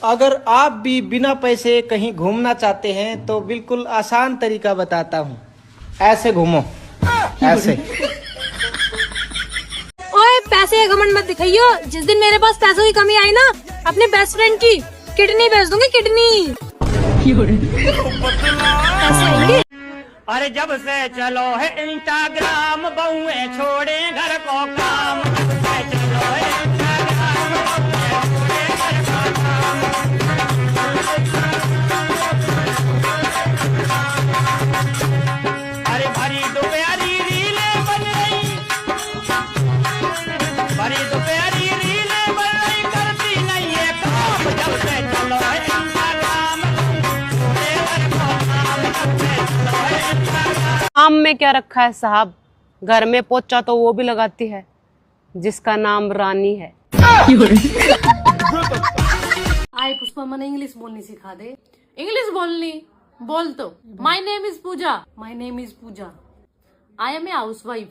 अगर आप भी बिना पैसे कहीं घूमना चाहते हैं तो बिल्कुल आसान तरीका बताता हूँ। ऐसे घूमो, ऐसे। ओए पैसे का घमंड मत दिखाइयो। जिस दिन मेरे पास पैसों की कमी आई ना, अपने बेस्ट फ्रेंड की किडनी बेच दूंगी, किडनी। पैसे आएंगे। अरे जब से चलो है इंस्टाग्राम, बहुए छोड़े घर को काम। चलो है इंस्टाग्राम, बहुए छोड़े घर को काम। अरे भरी दोपहरी रीलें बन रही, भरी दोपहरी रीलें बन रही, करती नहीं है काम। जब से चलो है इंस्टाग्राम, छोड़े घर को काम। जब से चलो है इंस्टाग्राम। काम में क्या रखा है साहब, घर में पोचा तो वो भी लगाती है जिसका नाम रानी है। आए पुष्पा, मैंने इंग्लिश बोलनी सिखा दे। इंग्लिश बोलनी बोल तो। My name is Pooja, my name is Pooja, I am a housewife.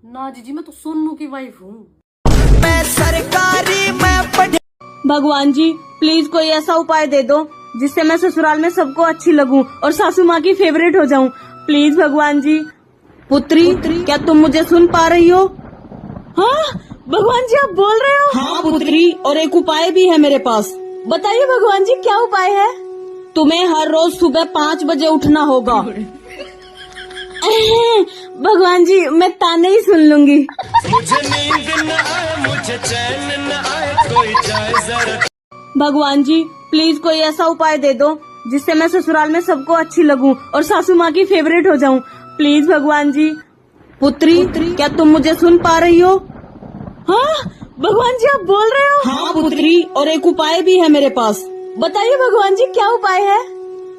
ना जीजी, मैं तो सोनू की वाइफ हूँ। भगवान जी प्लीज कोई ऐसा उपाय दे दो जिससे मैं ससुराल में सबको अच्छी लगूं और सासू माँ की फेवरेट हो जाऊं। प्लीज भगवान जी। पुत्री, क्या तुम मुझे सुन पा रही हो? हाँ भगवान जी, आप बोल रहे हो? हाँ पुत्री, और एक उपाय भी है मेरे पास। बताइए भगवान जी, क्या उपाय है? तुम्हें हर रोज सुबह 5 बजे उठना होगा। भगवान जी, मैं ताने ही सुन लूंगी। मुझे नींद न आए, मुझे चैन न आए, कोई जाए जरा। भगवान जी प्लीज कोई ऐसा उपाय दे दो जिससे मैं ससुराल में सबको अच्छी लगूं और सासू माँ की फेवरेट हो जाऊं। प्लीज भगवान जी। पुत्री, क्या तुम मुझे सुन पा रही हो? हाँ भगवान जी, आप बोल रहे हो? हाँ पुत्री, और एक उपाय भी है मेरे पास। बताइए भगवान जी, क्या उपाय है?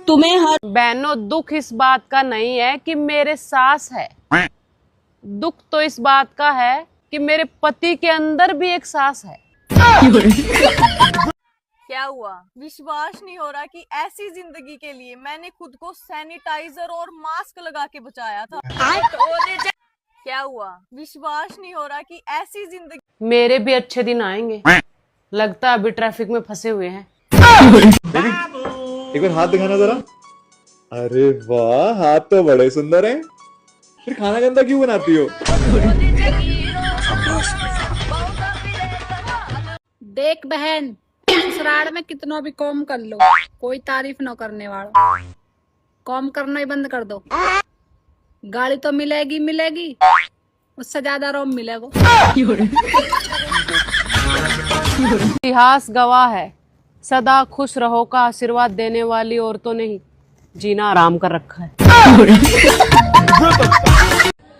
तुम्हें हर बहनों, दुख इस बात का नहीं है कि मेरे सास है, दुख तो इस बात का है कि मेरे पति के अंदर भी एक सास है। क्या हुआ? विश्वास नहीं हो रहा कि ऐसी जिंदगी के लिए मैंने खुद को सैनिटाइजर और मास्क लगा के बचाया था। क्या हुआ? विश्वास नहीं हो रहा कि ऐसी जिंदगी। मेरे भी अच्छे दिन आएंगे, लगता है अभी ट्रैफिक में फंसे हुए हैं। एक बार हाथ दिखाना जरा। अरे वाह, हाथ तो बड़े सुंदर हैं। फिर खाना गंदा क्यों बनाती हो? देख बहन, ससुराल में कितना भी काम कर लो, कोई तारीफ न करने वाला। काम करना ही बंद कर दो। गाड़ी तो मिलेगी मिलेगी, उससे ज्यादा रोम मिलेगा। इतिहास गवाह है, सदा खुश रहो का आशीर्वाद देने वाली औरतों ने ही जीना आराम कर रखा है।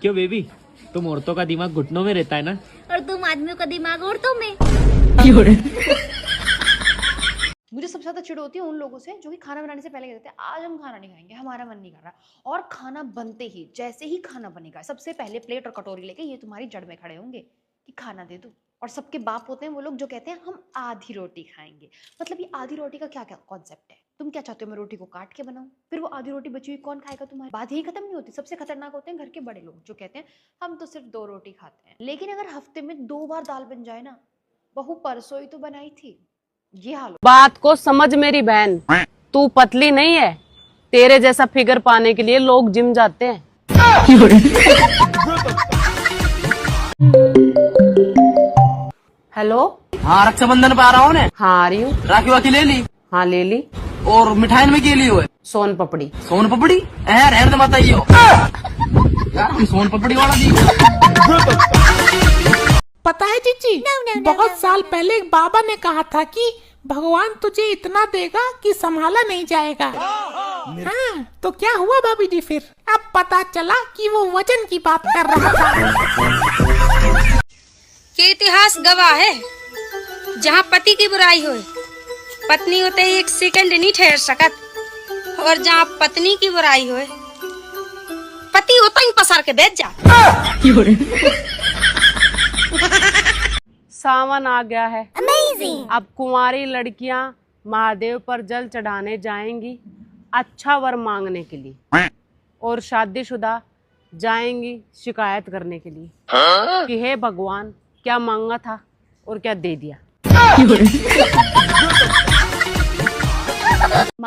क्यों बेबी, तुम औरतों का दिमाग घुटनों में रहता है ना, और तुम आदमियों का दिमाग औरतों में। मुझे सबसे ज्यादा चिढ़ होती है उन लोगों से जो कि खाना बनाने से पहले कहते हैं आज हम खाना नहीं खाएंगे, हमारा मन नहीं कर रहा, और खाना बनते ही जैसे ही खाना बनेगा सबसे पहले प्लेट और कटोरी लेके ये तुम्हारी जड़ में खड़े होंगे कि खाना दे दो। और सबके बाप होते हैं वो लोग जो कहते हैं हम आधी रोटी खाएंगे। मतलब ये आधी रोटी का क्या क्या कॉन्सेप्ट है? तुम क्या चाहते हो मैं रोटी को काट के बनाऊं? फिर वो आधी रोटी बची हुई कौन खाएगा? तुम्हारी बात यही खत्म नहीं होती। सबसे खतरनाक होते हैं घर के बड़े लोग जो कहते हैं हम तो सिर्फ 2 रोटी खाते हैं। लेकिन अगर हफ्ते में 2 बार दाल बन जाए ना, बहू परसों ही तो बनाई थी, ये हाल। बात को समझ मेरी बहन, तू पतली नहीं है, तेरे जैसा फिगर पाने के लिए लोग जिम जाते हैं। हेलो, हाँ रक्षाबंधन पे आ रहा हूँ ने। हाँ आ रही हूँ। राखी वाखी ले ली? हाँ ले ली। और मिठाई में क्या ली हुए? सोन पपड़ी। सोन पपड़ी? रहने दे मत आइयो यार, सोन पपड़ी वाला दी। पता है जीजी, बहुत साल पहले एक बाबा ने कहा था कि भगवान तुझे इतना देगा कि संभाला नहीं जाएगा। हाँ, तो क्या हुआ भाभी जी? फिर अब पता चला कि वो वजन की बात कर रहा था। ये इतिहास गवाह है, जहाँ पति की बुराई हो पत्नी होते ही 1 सेकंड नहीं ठहर सकत, और जहाँ पत्नी की बुराई हो पति होता ही पसार के बैठ जा। सावन आ गया है। Amazing! अब कुंवारी लड़कियां महादेव पर जल चढ़ाने जाएंगी अच्छा वर मांगने के लिए, और शादीशुदा जाएंगी शिकायत करने के लिए कि हे भगवान क्या मांगा था और क्या दे दिया।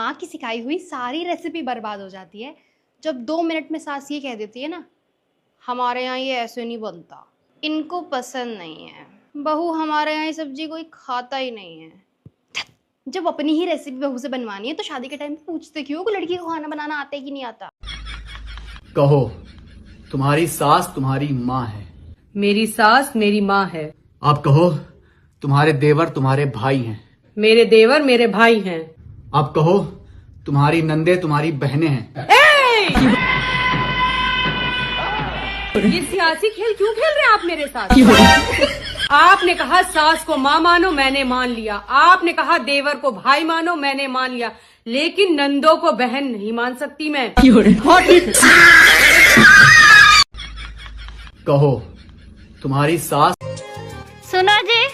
माँ की सिखाई हुई सारी रेसिपी बर्बाद हो जाती है जब 2 मिनट में सास ये कह देती है ना, हमारे यहाँ ये ऐसे नहीं बनता, इनको पसंद नहीं है, बहू हमारे यहाँ ये सब्जी कोई खाता ही नहीं है। जब अपनी ही रेसिपी बहू से बनवानी है तो शादी के टाइम पे पूछते क्यों कि लड़की को खाना बनाना आता है कि नहीं आता। कहो, तुम्हारी सास तुम्हारी माँ है। मेरी सास मेरी माँ है। आप कहो, तुम्हारे देवर तुम्हारे भाई हैं। मेरे देवर मेरे भाई हैं। आप कहो, तुम्हारी नंदे तुम्हारी बहनें हैं। ये सियासी खेल क्यों खेल रहे हैं आप मेरे साथ? आपने कहा सास को माँ मानो, मैंने मान लिया। आपने कहा देवर को भाई मानो, मैंने मान लिया। लेकिन नंदों को बहन नहीं मान सकती मैं। कहो, तुम्हारी सास। सुनो जी,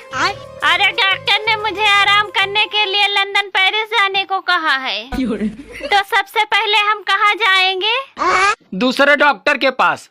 अरे डॉक्टर ने मुझे आराम करने के लिए लंदन पेरिस जाने को कहा है, तो सबसे पहले हम कहाँ जाएंगे? दूसरे डॉक्टर के पास।